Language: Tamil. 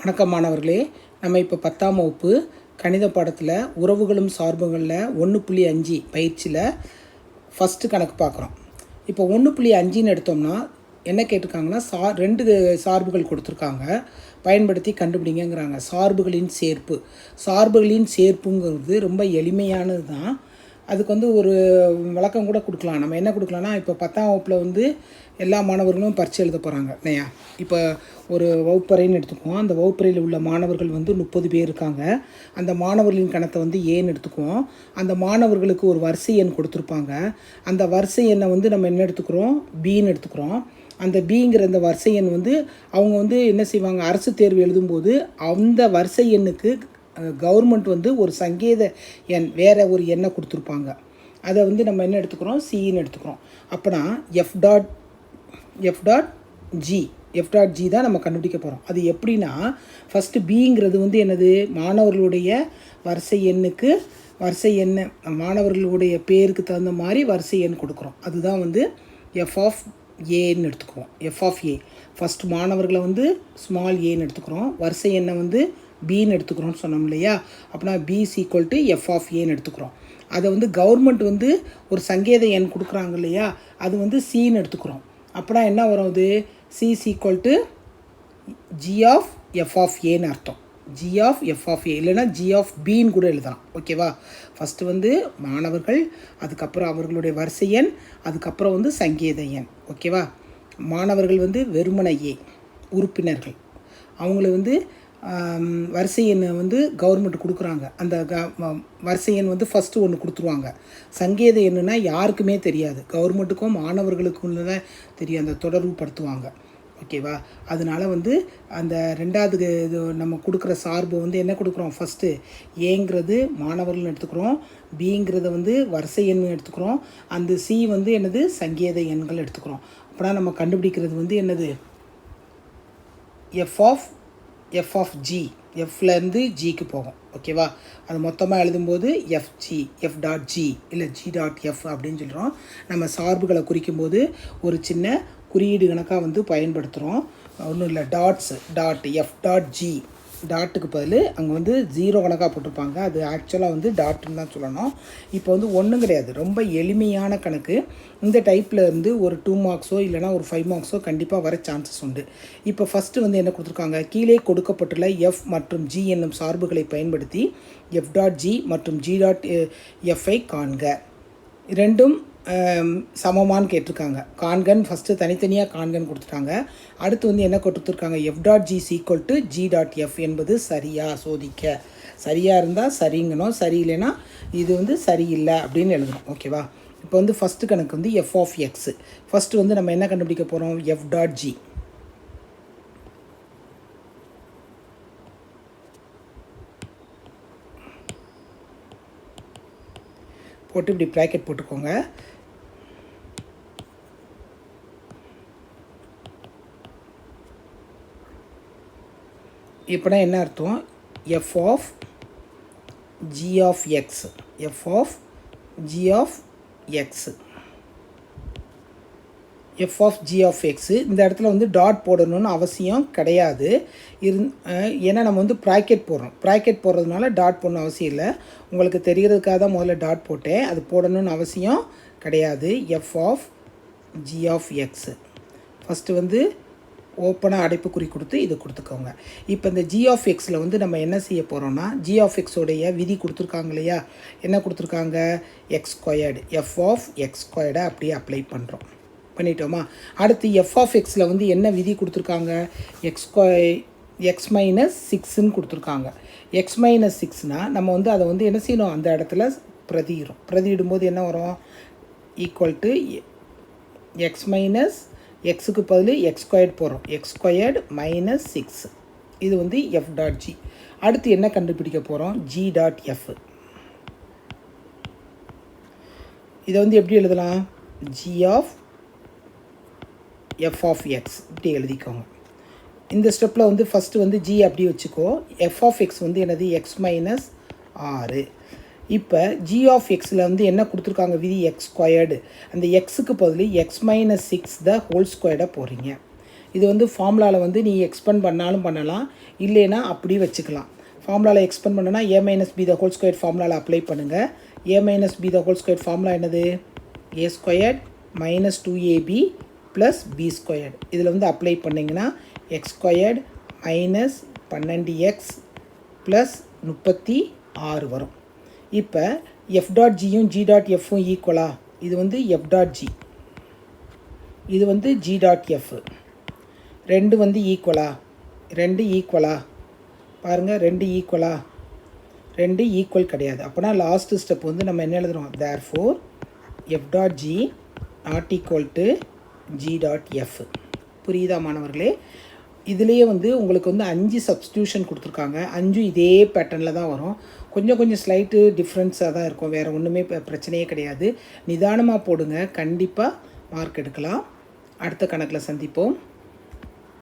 வணக்கம் மாணவர்களே, நம்ம இப்போ 10ஆம் வகுப்பு கணித பாடத்தில் உறவுகளும் சார்புகளில் 1.5 பயிற்சியில் ஃபஸ்ட்டு கணக்கு பார்க்குறோம். இப்போ 1.5ன்னு எடுத்தோம்னா என்ன கேட்டிருக்காங்கன்னா, ரெண்டு சார்புகள் கொடுத்துருக்காங்க, பயன்படுத்தி கண்டுபிடிங்கிறாங்க. சார்புகளின் சேர்ப்புங்கிறது ரொம்ப எளிமையானது தான். அதுக்கு ஒரு விளக்கம் கூட கொடுக்கலாம். நம்ம என்ன கொடுக்கலாம்னா, இப்போ 10ஆம் வகுப்பில் எல்லா மாணவர்களும் பரீட்சை எழுத போகிறாங்க இல்லையா. இப்போ ஒரு வகுப்பறைன்னு எடுத்துக்குவோம். அந்த வகுப்பறையில் உள்ள மாணவர்கள் 30 பேர் இருக்காங்க. அந்த மாணவர்களின் கணத்தை ஏன்னு எடுத்துக்குவோம். அந்த மாணவர்களுக்கு ஒரு வரிசை எண் கொடுத்துருப்பாங்க. அந்த வரிசை எண்ணை நம்ம என்ன எடுத்துக்கிறோம், பின்னு எடுத்துக்கிறோம். அந்த பிங்கிற அந்த வரிசை எண் அவங்க என்ன செய்வாங்க, அரசு தேர்வு எழுதும்போது அந்த வரிசை எண்ணுக்கு கவர்மெண்ட் ஒரு சங்கேத எண், வேறு ஒரு எண்ணை கொடுத்துருப்பாங்க. அதை நம்ம என்ன எடுத்துக்கிறோம், சின்னு எடுத்துக்கிறோம். அப்போனா எஃப் டாட் ஜி தான் நம்ம கண்டுபிடிக்க போகிறோம். அது எப்படின்னா, ஃபஸ்ட்டு பிங்கிறது என்னது, மாணவர்களுடைய வரிசை எண்ணுக்கு மாணவர்களுடைய பேருக்கு தகுந்த மாதிரி வரிசை எண் கொடுக்குறோம். அதுதான் எஃப் ஆஃப் ஏன்னு எடுத்துக்குவோம். எஃப் ஆஃப் ஏ ஃபஸ்ட்டு மாணவர்களை ஸ்மால் ஏன்னு எடுத்துக்கிறோம், வரிசை எண்ணை பின்னு எடுத்துக்கிறோம்னு சொன்னோம் இல்லையா. அப்படின்னா B equal to F of ஏன்னு எடுத்துக்கிறோம். அதை கவர்மெண்ட் ஒரு சங்கேத எண் கொடுக்குறாங்க இல்லையா, அது சின்னு எடுத்துக்கிறோம். அப்படின்னா என்ன வரும், அது C equal to G of F of ஏன்னு அர்த்தம். G of F of A இல்லைனா ஜி ஆஃப் பின்னு கூட எழுதலாம். ஓகேவா. ஃபஸ்ட்டு மாணவர்கள், அதுக்கப்புறம் அவர்களுடைய வரிசை எண், அதுக்கப்புறம் சங்கேத எண். ஓகேவா. மாணவர்கள் வெறுமன ஏ உறுப்பினர்கள், அவங்கள வரிசை எண்ணை கவர்மெண்ட் கொடுக்குறாங்க. அந்த வரிசை எண் ஃபஸ்ட்டு ஒன்று கொடுத்துருவாங்க. சங்கேத எண்ணுனா யாருக்குமே தெரியாது, கவர்மெண்ட்டுக்கும் மாணவர்களுக்கும் தான் தெரியும், அந்த தொடர்பு படுத்துவாங்க. ஓகேவா. அதனால் அந்த ரெண்டாவது இது நம்ம கொடுக்குற சார்பு என்ன கொடுக்குறோம், ஃபஸ்ட்டு ஏங்கிறது மாணவர்கள்னு எடுத்துக்கிறோம், பிங்கிறத வரிசை எண் எடுத்துக்கிறோம், அந்த சி என்னது சங்கேத எண்கள் எடுத்துக்கிறோம். அப்படின்னா நம்ம கண்டுபிடிக்கிறது என்னது, எஃப் ஆஃப் ஜி, எஃப்லேருந்து ஜிக்கு போகும். ஓகேவா. அது மொத்தமாக எழுதும்போது எஃப் டாட் ஜி இல்லை ஜி டாட் எஃப் அப்படின்னு சொல்கிறோம். நம்ம சார்புகளை குறிக்கும்போது ஒரு சின்ன குறியீடு கணக்காக பயன்படுத்துகிறோம். ஒன்றும் இல்லை, டாட் எஃப் டாட் ஜி, டாட்டுக்கு பதில் அங்கே 0 கணக்காக போட்டிருப்பாங்க. அது ஆக்சுவலாக டாட்டுன்னு தான் சொல்லணும். இப்போ ஒன்றும் கிடையாது, ரொம்ப எளிமையான கணக்கு. இந்த டைப்பில் ஒரு 2 மார்க்ஸோ இல்லைனா ஒரு 5 மார்க்ஸோ கண்டிப்பாக வர சான்சஸ் உண்டு. இப்போ ஃபஸ்ட்டு என்ன கொடுத்துருக்காங்க, கீழே கொடுக்கப்பட்டுள்ள எஃப் மற்றும் ஜி என்னும் சார்புகளை பயன்படுத்தி எஃப் டாட் ஜி மற்றும் ஜி டாட் எஃப்ஐ காண்க. ரெண்டும் சமமானு கேட்டிருக்காங்க. காண்கன்னு ஃபஸ்ட்டு தனித்தனியாக காண்கன்னு கொடுத்துட்டாங்க. அடுத்து என்ன கொடுத்துருக்காங்க, F dot G equal to G dot F என்பது சரியா சோதிக்க. சரியாக இருந்தால் சரிங்கணும், சரியில்லைன்னா இது சரியில்லை அப்படின்னு எழுதணும். ஓகேவா. இப்போ ஃபஸ்ட்டு கணக்கு எஃப் ஆஃப் எக்ஸு. ஃபஸ்ட்டு நம்ம என்ன கண்டுபிடிக்க போகிறோம், எஃப் டாட் ஜி. போட்டு இப்படி ப்ராக்கெட் போட்டுக்கோங்க. இப்போனா என்ன அர்த்தம், F of G of X, F of G of X, F of G of X. இந்த இடத்துல டாட் போடணும்னு அவசியம் கிடையாது. ஏன்னா நம்ம ப்ராக்கெட் போடுறோம். ப்ராக்கெட் போடுறதுனால டாட் போடணும் அவசியம் இல்லை. உங்களுக்கு தெரிகிறதுக்காக தான் முதல்ல டாட் போட்டேன், அது போடணும்னு அவசியம் கிடையாது. F of G of X first ஓப்பனாக அடைப்புக்குறி கொடுத்து இது கொடுத்துக்கோங்க. இப்போ இந்த ஜி ஆஃப் எக்ஸில் நம்ம என்ன செய்ய போகிறோம்னா, ஜி ஆஃப் எக்ஸோடைய விதி கொடுத்துருக்காங்க இல்லையா, என்ன கொடுத்துருக்காங்க, X squared, F of X ஸ்கொயர்டை அப்படியே அப்ளை பண்ணுறோம். பண்ணிட்டோமா. அடுத்து எஃப் ஆஃப் எக்ஸில் என்ன விதி கொடுத்துருக்காங்க, எக்ஸ் மைனஸ் 6ன்னு கொடுத்துருக்காங்க. எக்ஸ் மைனஸ் 6னால் நம்ம அதை என்ன செய்யணும், அந்த இடத்துல பிரதியிடும்போது என்ன வரும், ஈக்குவல் டு எக்ஸ் மைனஸ் எக்ஸுக்கு பதில் எக்ஸ் ஸ்கொயர்டு போகிறோம், எக்ஸ் ஸ்கொயர்டு மைனஸ் 6. இது எஃப் டாட் ஜி. அடுத்து என்ன கண்டுபிடிக்க போகிறோம், ஜி டாட் எஃப். இதை எப்படி எழுதலாம், G of F of X இப்படி எழுதிக்கோங்க. இந்த ஸ்டெப்பில் ஃபஸ்ட்டு ஜி அப்படி வச்சுக்கோ. எஃப் ஆஃப் எக்ஸ் என்னது, எக்ஸ் மைனஸ் 6. இப்போ ஜி ஆஃப் எக்ஸில் என்ன கொடுத்துருக்காங்க விதி, எக்ஸ் ஸ்கொயர்டு. அந்த எக்ஸுக்கு பதில் எக்ஸ் மைனஸ் 6 த ஹோல் ஸ்கொயர்டை போடுறீங்க. இது வந்து ஃபார்முலாவில் வந்து நீ எக்ஸ்பெண்ட் பண்ணாலும் பண்ணலாம், இல்லைன்னா அப்படி வச்சுக்கலாம். ஃபார்முலாவில் எக்ஸ்பெண்ட் பண்ணனா a minus B the whole square ஃபார்முலாவில் அப்ளை பண்ணுங்கள். a minus B the whole square formula என்னது? a squared minus 2ab plus b squared. இதில் வந்து அப்ளை பண்ணிங்கன்னா X squared minus 12x plus 36 வரும். இப்போ எஃப் டாட் ஜியும் ஜி டாட் எஃப்பும் ஈக்குவலா? இது வந்து எஃப் டாட் ஜி, இது வந்து ஜி டாட் எஃப். ரெண்டு வந்து ஈக்குவலா? ரெண்டு ஈக்குவலா? பாருங்கள், ரெண்டு ஈக்குவலா? ரெண்டு ஈக்குவல் கிடையாது. அப்போனா லாஸ்ட்டு ஸ்டெப் வந்து நம்ம என்ன எழுதுகிறோம்? Therefore F dot G naught equal to G dot F. புரியுதா மாணவர்களே? இதுலேயே வந்து உங்களுக்கு வந்து 5 சப்ஸ்டியூஷன் கொடுத்துருக்காங்க. 5 இதே பேட்டர்னில் தான் வரும். கொஞ்சம் ஸ்லைட்டு டிஃப்ரென்ஸாக தான் இருக்கும். வேறு ஒன்றுமே பிரச்சனையே கிடையாது. நிதானமாக போடுங்க, கண்டிப்பாக மார்க் எடுக்கலாம். அடுத்த கணக்கில் சந்திப்போம்.